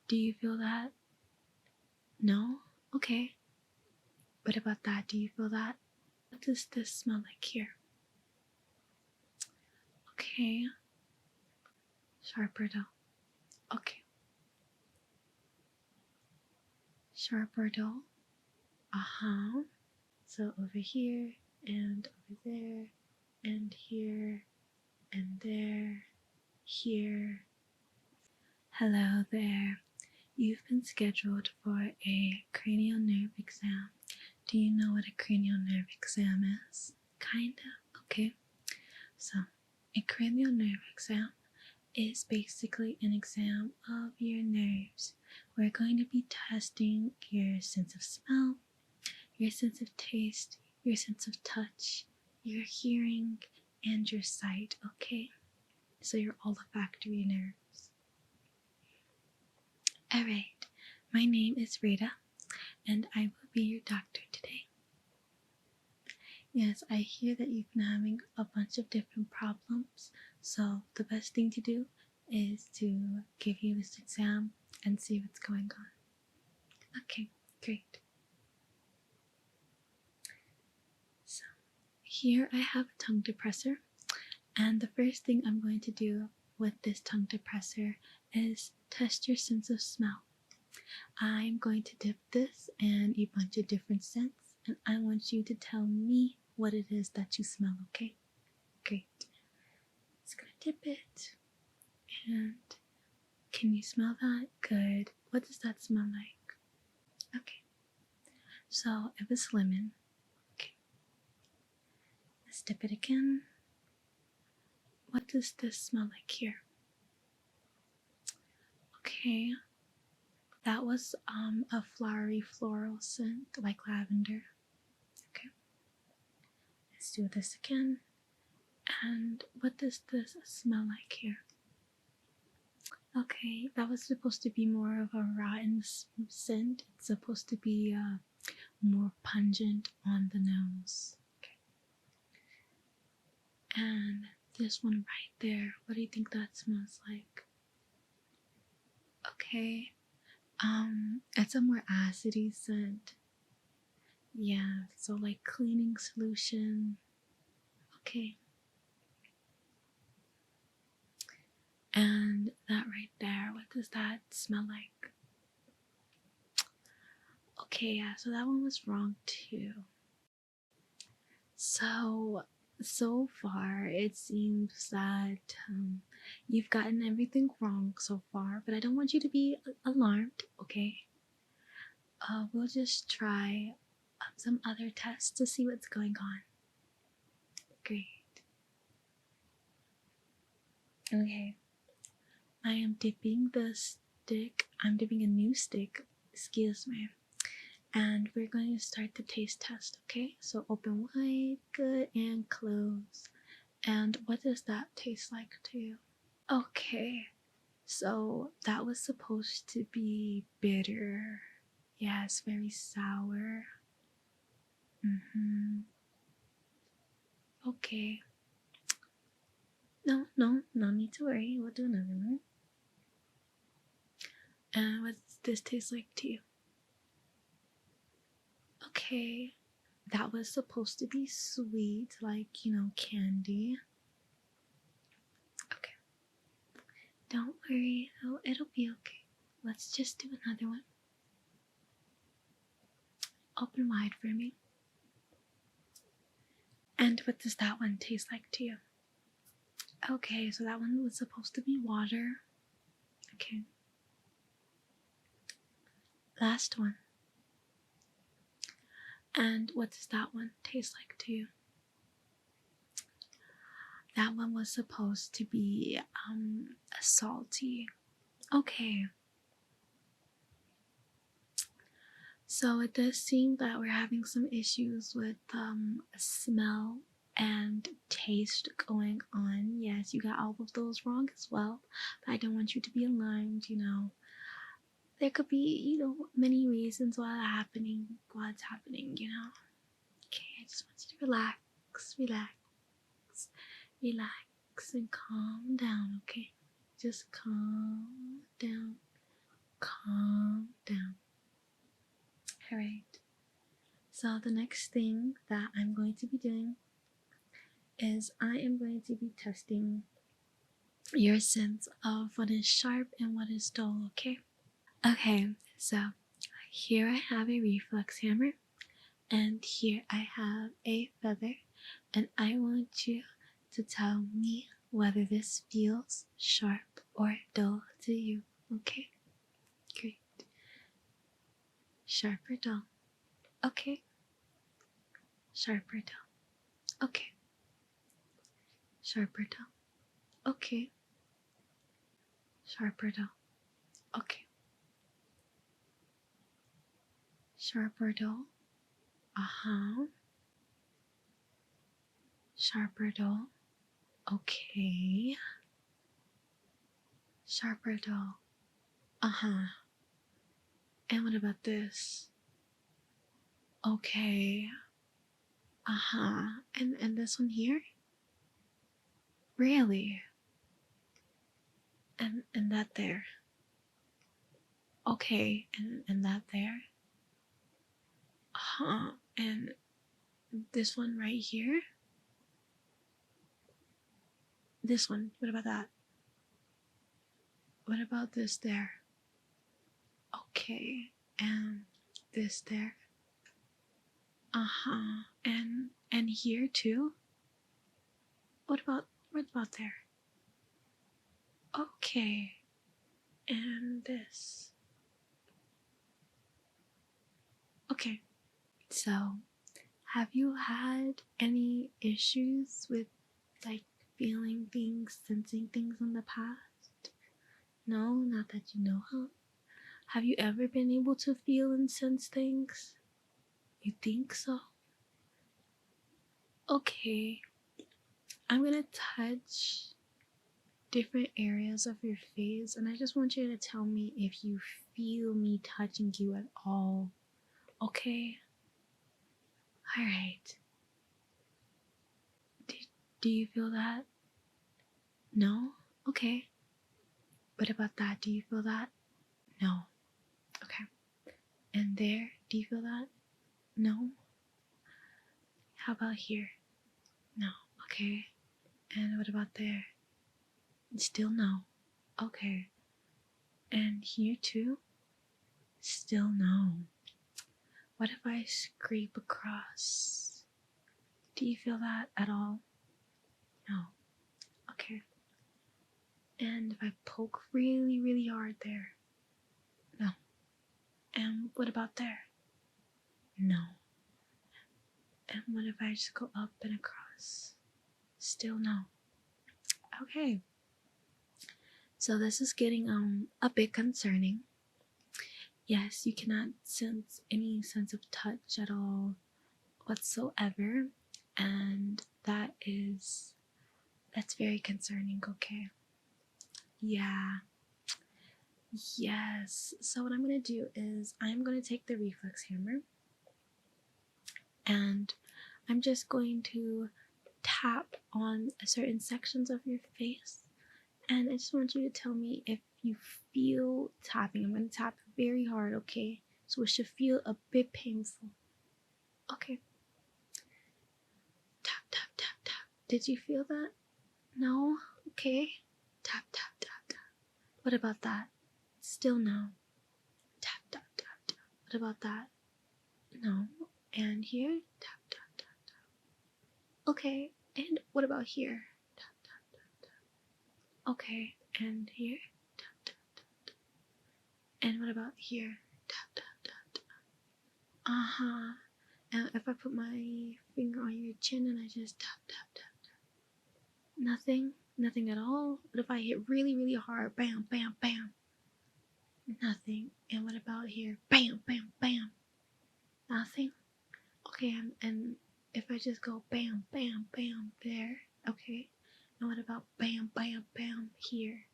Do you feel that? No? Okay. What about that? Do you feel that? What does this smell like here? Okay. Sharper dull. Okay. Sharper dull. Uh-huh. So over here and over there and here and there, here. Hello there. You've been scheduled for a cranial nerve exam. Do you know what a cranial nerve exam is? Kinda. Okay. So, a cranial nerve exam is basically an exam of your nerves. We're going to be testing your sense of smell, your sense of taste, your sense of touch, your hearing, and your sight, okay? So your olfactory nerves. Alright, my name is Reda, and I will be your doctor today. Yes, I hear that you've been having a bunch of different problems, so the best thing to do is to give you this exam and see what's going on. Okay, great. So, here I have a tongue depressor, and the first thing I'm going to do with this tongue depressor is test your sense of smell. I'm going to dip this in a bunch of different scents, and I want you to tell me what it is that you smell, okay? Great. Just gonna dip it. And can you smell that? Good. What does that smell like? Okay. So it was lemon. Okay. Let's dip it again. What does this smell like here? Okay. That was a flowery floral scent like lavender. Okay. Let's do this again. And what does this smell like here? Okay, that was supposed to be more of a rotten scent. It's supposed to be more pungent on the nose. Okay. And this one right there, what do you think that smells like? Okay, it's a more acidy scent. Yeah, so like cleaning solution. Okay. And that right there, what does that smell like? Okay, yeah, so that one was wrong too. So far it seems that you've gotten everything wrong so far, but I don't want you to be alarmed, okay? We'll just try some other tests to see what's going on. Great. Okay. I am dipping the stick. I'm dipping a new stick. Excuse me. And we're going to start the taste test, okay? So open wide, good, and close. And what does that taste like to you? Okay. So that was supposed to be bitter. Yes, very sour. Okay. No need to worry. We'll do another one. And what does this taste like to you? Okay. That was supposed to be sweet, like, you know, candy. Okay. Don't worry, it'll be okay. Let's just do another one. Open wide for me. And what does that one taste like to you? Okay, so that one was supposed to be water. Okay. Last one. And what does that one taste like to you? That one was supposed to be salty. Okay. So it does seem that we're having some issues with smell and taste going on. Yes, you got all of those wrong as well. But I don't want you to be alarmed, you know. There could be, you know, many reasons why it's happening, you know. Okay, I just want you to relax and calm down, okay? Just calm down, So the next thing that I'm going to be doing is I am going to be testing your sense of what is sharp and what is dull, okay? Okay, so here I have a reflex hammer, and here I have a feather, and I want you to tell me whether this feels sharp or dull to you, okay? Great. Sharp or dull? Okay. Sharp or dull? Okay. Sharp or dull? Okay. Sharp or dull? Okay. Sharp or dull? Uh-huh. Sharp or dull? Okay. Sharp or dull? Uh-huh. And what about this? Okay. Uh-huh. And this one here? Really? And that there? Okay. And that there? Uh-huh. And this one right here? This one. What about that? What about this there? Okay. And this there? Uh-huh. And here too? What about there? Okay. And this. Okay. So, have you had any issues with like feeling things, sensing things in the past? No, not that you know of. Have you ever been able to feel and sense things? You think so? Okay. I'm gonna touch different areas of your face, and I just want you to tell me if you feel me touching you at all. Okay? Alright. Do you feel that? No? Okay. What about that? Do you feel that? No. Okay. And there? Do you feel that? No? How about here? No. Okay. And what about there? Still no. Okay. And here too? Still no. What if I scrape across? Do you feel that at all? No. Okay. And if I poke really, really hard there? No. And what about there? No. And what if I just go up and across? Still no. Okay. So this is getting a bit concerning. Yes, you cannot sense any sense of touch at all whatsoever, and that's very concerning, okay? Yeah. Yes. So what I'm going to do is I'm going to take the reflex hammer and I'm just going to tap on certain sections of your face, and I just want you to tell me if you feel tapping. I'm going to tap very hard, okay? So it should feel a bit painful. Okay. Tap, tap, tap, tap. Did you feel that? No? Okay. Tap, tap, tap, tap. What about that? Still no. Tap, tap, tap, tap. What about that? No. And here? Tap, tap, tap, tap. Okay. And what about here? Tap, tap, tap, tap. Okay. And here? Tap, tap, tap, tap. And what about here? Tap, tap, tap, tap. Uh-huh. And if I put my finger on your chin and I just tap, tap, tap, tap. Nothing? Nothing at all? What if I hit really, really hard? Bam, bam, bam. Nothing. And what about here? Bam, bam, bam. Nothing? Okay, and if I just go bam, bam, bam there, okay? And what about bam, bam, bam here?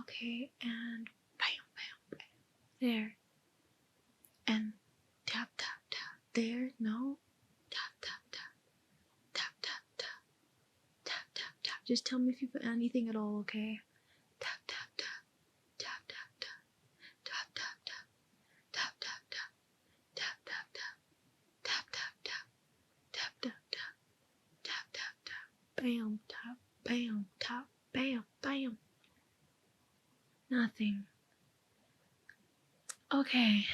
Okay, and bam, bam, bam there. And tap, tap, tap there, no? Tap, tap, tap. Tap, tap, tap. Tap, tap, tap. Just tell me if you feel anything at all, okay? Tap, tap, tap. Tap, tap, tap. Tap, tap, tap. Tap, tap, tap. Tap, tap, tap. bam, tap, bam, tap, bam, bam. Nothing. Okay.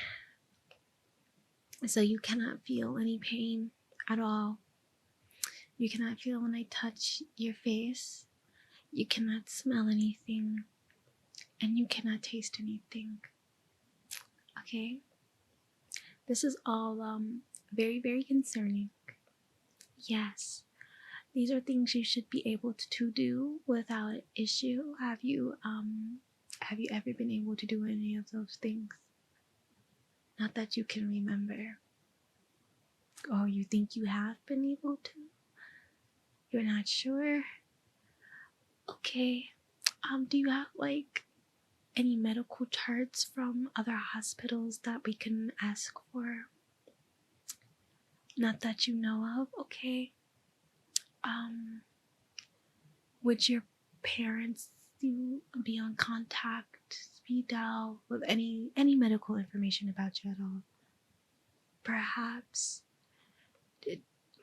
So you cannot feel any pain at all. You cannot feel when I touch your face. You cannot smell anything. And you cannot taste anything. Okay? This is all very, very concerning. Yes. These are things you should be able to do without issue. Have you ever been able to do any of those things? Not that you can remember. Or you think you have been able to? You're not sure? Okay. Do you have like any medical charts from other hospitals that we can ask for? Not that you know of? Okay. Would your parents be on contact, speed dial with any medical information about you at all? Perhaps.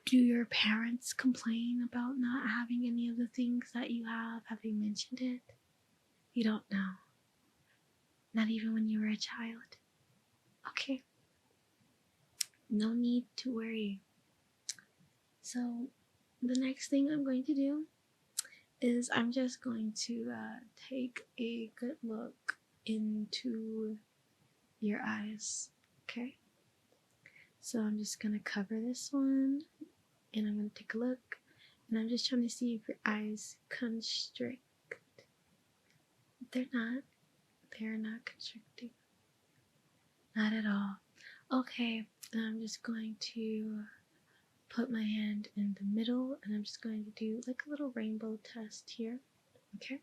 Do your parents complain about not having any of the things that you have? Have they mentioned it? You don't know. Not even when you were a child. Okay. No need to worry. So the next thing I'm going to do is I'm just going to take a good look into your eyes. Okay. So I'm just going to cover this one and I'm going to take a look and I'm just trying to see if your eyes constrict. They're not constricting. Not at all. Okay, and I'm just going to put my hand in the middle and I'm just going to do like a little rainbow test here. Okay,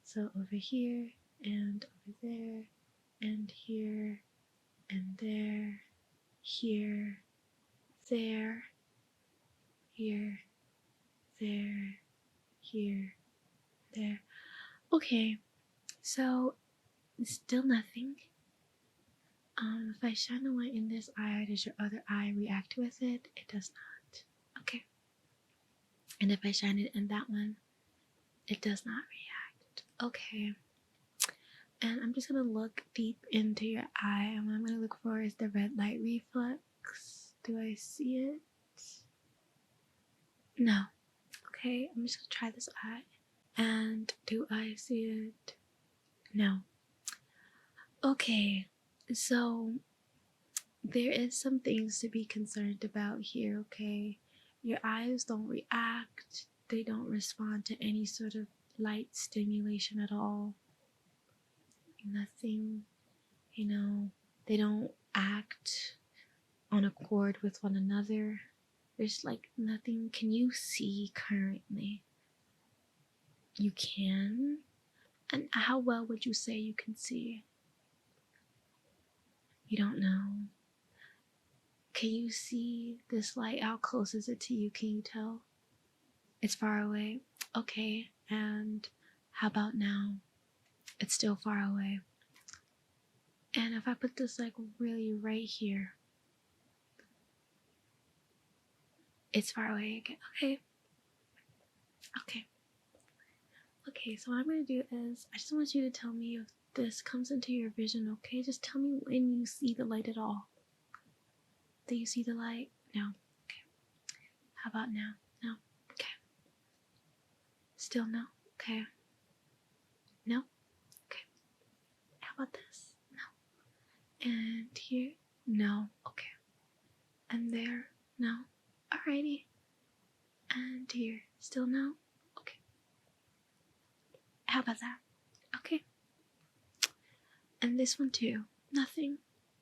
so over here and over there and here and there, here, there, here, there, here, there. Okay, so still nothing. If I shine a light in this eye, does your other eye react with it? It does not. Okay. And if I shine it in that one, it does not react. Okay. And I'm just going to look deep into your eye. And what I'm going to look for is the red light reflex. Do I see it? No. Okay. I'm just going to try this eye. And do I see it? No. Okay. So there is some things to be concerned about here, okay? Your eyes don't react. They don't respond to any sort of light stimulation at all. Nothing, they don't act on accord with one another. There's like nothing. Can you see currently? You can? And how well would you say you can see? You don't know. Can you see this light? How close is it to you? Can you tell? It's far away. Okay, and how about now? It's still far away. And if I put this like really right here, it's far away again. Okay. Okay. Okay, so what I'm going to do is I just want you to tell me if this comes into your vision, okay? Just tell me when you see the light at all. Do you see the light? No. Okay. How about now? No. Okay. Still no? Okay. No? Okay. How about this? No. And here? No. Okay. And there? No. Alrighty. And here? Still no? Okay. How about that? Okay. And this one too? Nothing?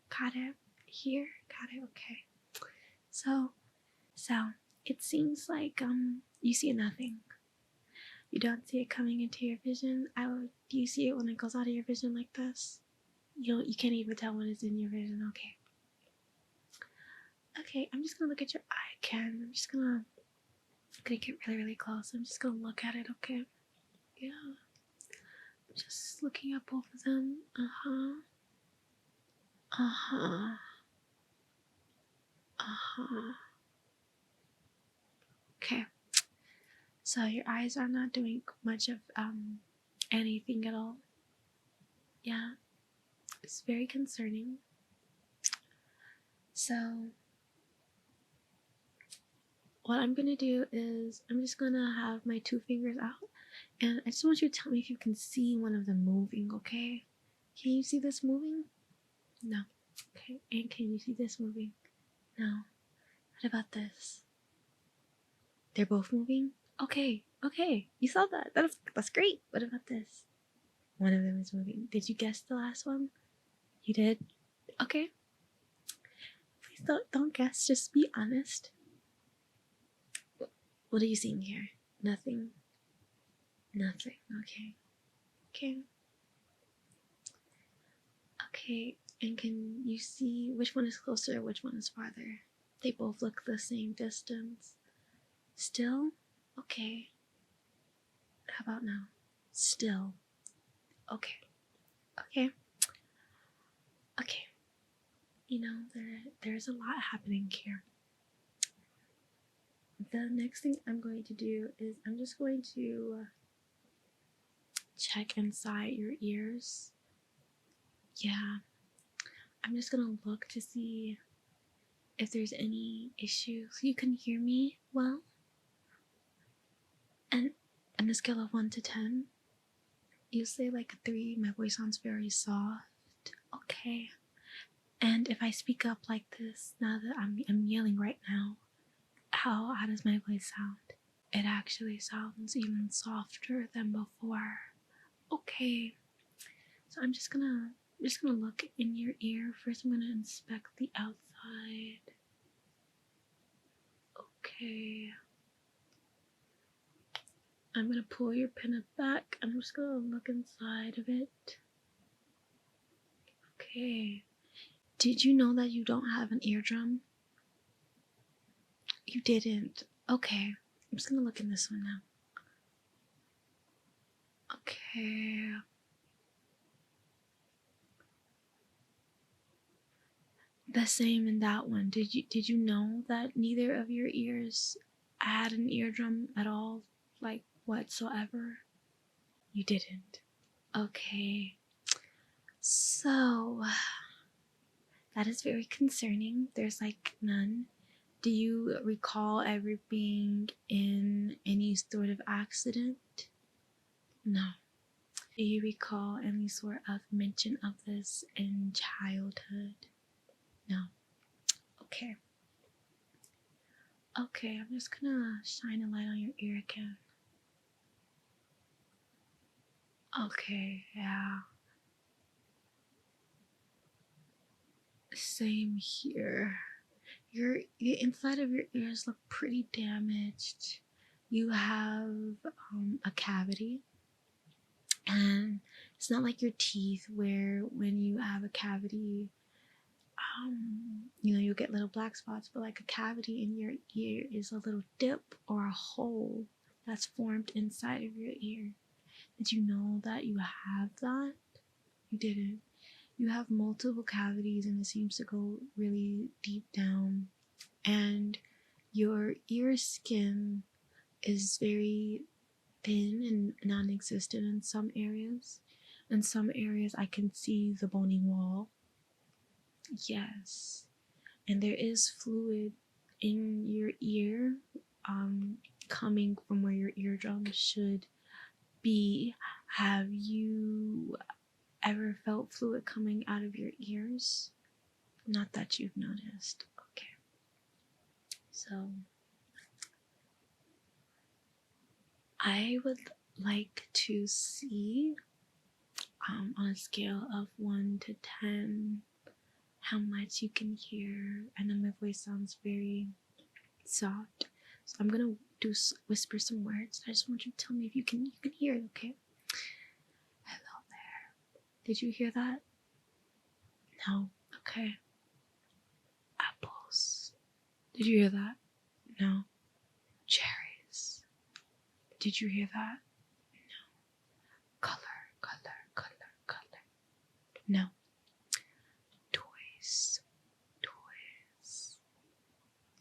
Got it? Here? Got it? Okay. So it seems like you see nothing. You don't see it coming into your vision. Do you see it when it goes out of your vision like this? You can't even tell when it's in your vision. Okay. Okay, I'm just gonna look at your eye again. I'm gonna get really, really close. I'm just gonna look at it, okay? Yeah. I'm just looking at both of them. Uh-huh. Uh-huh. Uh-huh. Okay. So your eyes are not doing much of anything at all. Yeah, it's very concerning. So what I'm gonna do is I'm just gonna have my 2 fingers out, and I just want you to tell me if you can see one of them moving, okay? Can you see this moving? No. Okay, and can you see this moving? No. What about this? They're both moving? Okay, okay, you saw that. That's great. What about this? One of them is moving. Did you guess the last one? You did? Okay. Please don't guess, just be honest. What are you seeing here? Nothing. Nothing. Okay. Okay. Okay. And can you see which one is closer, which one is farther? They both look the same distance. Still? Okay. How about now? Still. Okay. Okay. Okay. You know, there's a lot happening here. The next thing I'm going to do is I'm just going to check inside your ears. Yeah. I'm just gonna look to see if there's any issues. You can hear me well? And on a scale of 1 to 10, you say like a 3. My voice sounds very soft. Okay. And if I speak up like this, now that I'm yelling right now, how does my voice sound? It actually sounds even softer than before. Okay. So I'm just gonna look in your ear. First I'm gonna inspect the outside. Okay. I'm gonna pull your pin back. I'm just gonna look inside of it. Okay. Did you know that you don't have an eardrum? You didn't. Okay. I'm just gonna look in this one now. Okay. The same in that one. Did you know that neither of your ears had an eardrum at all, like whatsoever? You didn't. Okay. So that is very concerning. There's like none. Do you recall ever being in any sort of accident? No. Do you recall any sort of mention of this in childhood? No. Okay. Okay, I'm just gonna shine a light on your ear again. Okay, yeah. Same here. The inside of your ears look pretty damaged. You have a cavity, and it's not like your teeth where when you have a cavity, you'll get little black spots, but like a cavity in your ear is a little dip or a hole that's formed inside of your ear. Did you know that you have that? You didn't. You have multiple cavities and it seems to go really deep down, and your ear skin is very thin and non-existent in some areas. In some areas I can see the bony wall. Yes. And there is fluid in your ear, coming from where your eardrum should be. Have you ever felt fluid coming out of your ears? Not that you've noticed. Okay. So I would like to see, on a scale of 1 to 10, how much you can hear. I know my voice sounds very soft, so I'm gonna whisper some words. I just want you to tell me if you can hear it. Okay. Hello there. Did you hear that? No. Okay. Apples. Did you hear that? No. Cherries. Did you hear that? No. Color. No. Toys.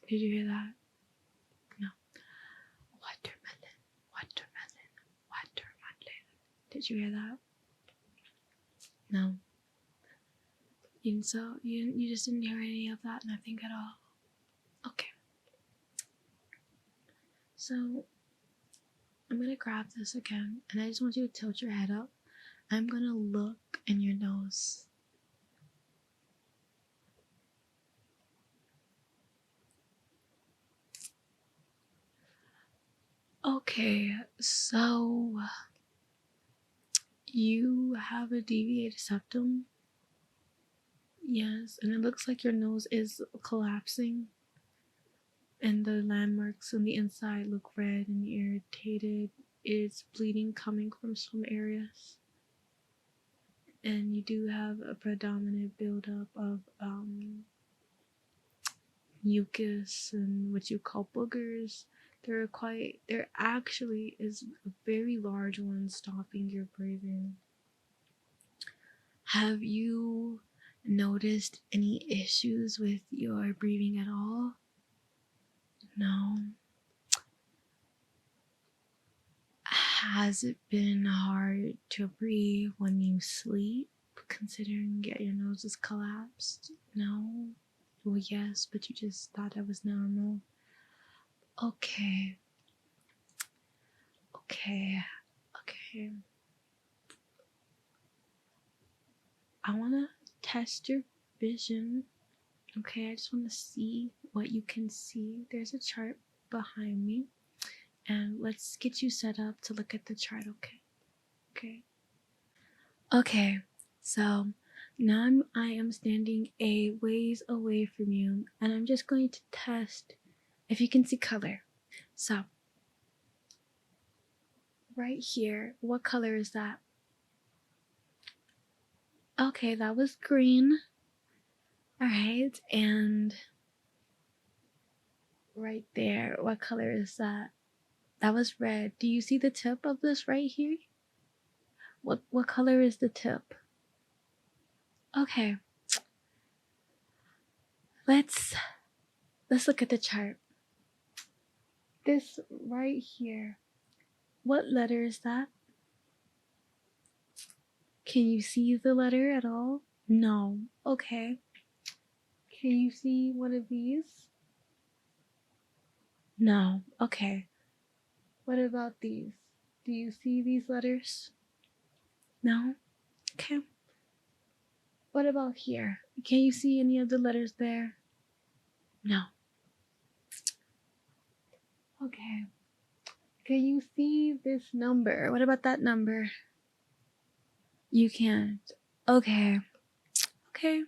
Did you hear that? No. Watermelon. Did you hear that? No. And so you just didn't hear any of that, nothing at all. Okay. So I'm gonna grab this again, and I just want you to tilt your head up. I'm gonna look in your nose. Okay, so you have a deviated septum. Yes, and it looks like your nose is collapsing, and the landmarks on the inside look red and irritated. It's bleeding coming from some areas. And you do have a predominant buildup of mucus and what you call boogers. There actually is a very large one stopping your breathing. Have you noticed any issues with your breathing at all? No. Has it been hard to breathe when you sleep, considering your nose is collapsed? No. Well, yes, but you just thought that was normal. Okay. Okay. I want to test your vision. Okay, I just want to see what you can see. There's a chart behind me. And let's get you set up to look at the chart, Okay, so now I am standing a ways away from you, and I'm just going to test if you can see color. So, right here, what color is that? Okay, that was green. Alright, and right there, what color is that? That was red. Do you see the tip of this right here? What color is the tip? Okay. Let's look at the chart. This right here. What letter is that? Can you see the letter at all? No. Okay. Can you see one of these? No. Okay. What about these? Do you see these letters? No? Okay. What about here? Can you see any of the letters there? No. Okay. Can you see this number? What about that number? You can't. Okay. Okay.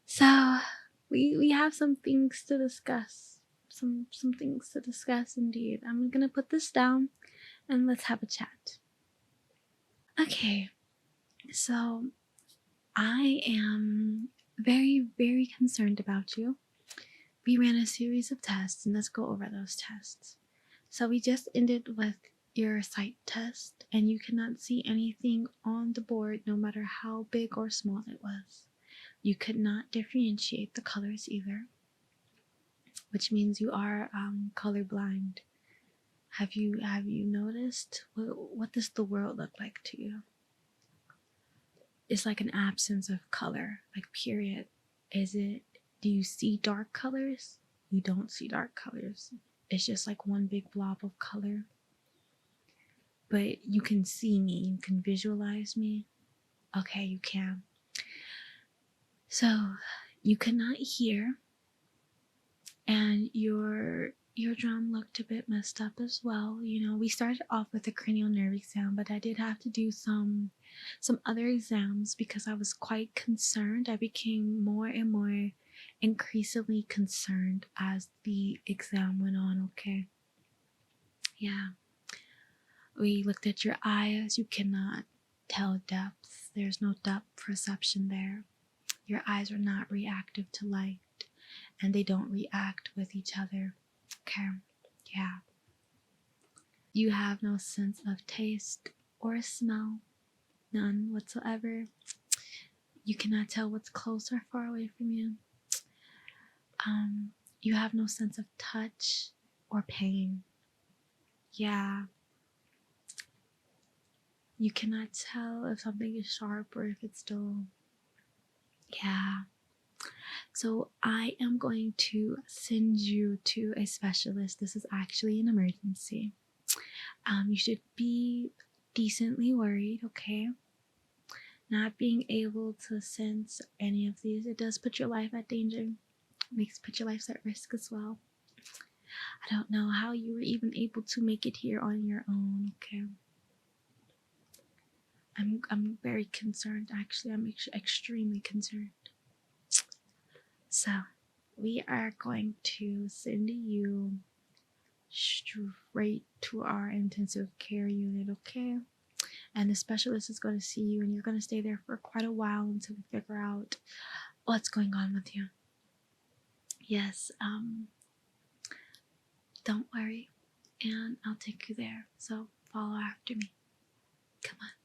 So we have some things to discuss. Some things to discuss indeed. I'm gonna put this down and let's have a chat. Okay. So I am very, very concerned about you. We ran a series of tests and let's go over those tests. So we just ended with your sight test and you cannot see anything on the board no matter how big or small it was. You could not differentiate the colors either, which means you are colorblind. Have you noticed what does the world look like to you? It's like an absence of color, like period. Do you see dark colors? You don't see dark colors. It's just like one big blob of color. But you can see me, you can visualize me. Okay, you can. So you cannot hear, and your eardrum looked a bit messed up as well. You know, we started off with a cranial nerve exam, but I did have to do some other exams because I was quite concerned. I became more and more increasingly concerned as the exam went on. Okay. Yeah. We looked at your eyes. You cannot tell depth. There's no depth perception there. Your eyes are not reactive to light, and they don't react with each other. Okay. Yeah. You have no sense of taste or smell. None whatsoever. You cannot tell what's close or far away from you. You have no sense of touch or pain. Yeah. you cannot tell if something is sharp or if it's dull. Yeah. So I am going to send you to a specialist. This is actually an emergency. You should be decently worried, okay? Not being able to sense any of these, it does put your life at danger. Makes put your life at risk as well. I don't know how you were even able to make it here on your own, okay? I'm very concerned, actually. I'm extremely concerned. So, we are going to send you straight to our intensive care unit, okay? And the specialist is going to see you, and you're going to stay there for quite a while until we figure out what's going on with you. Yes, don't worry, and I'll take you there. So follow after me. Come on.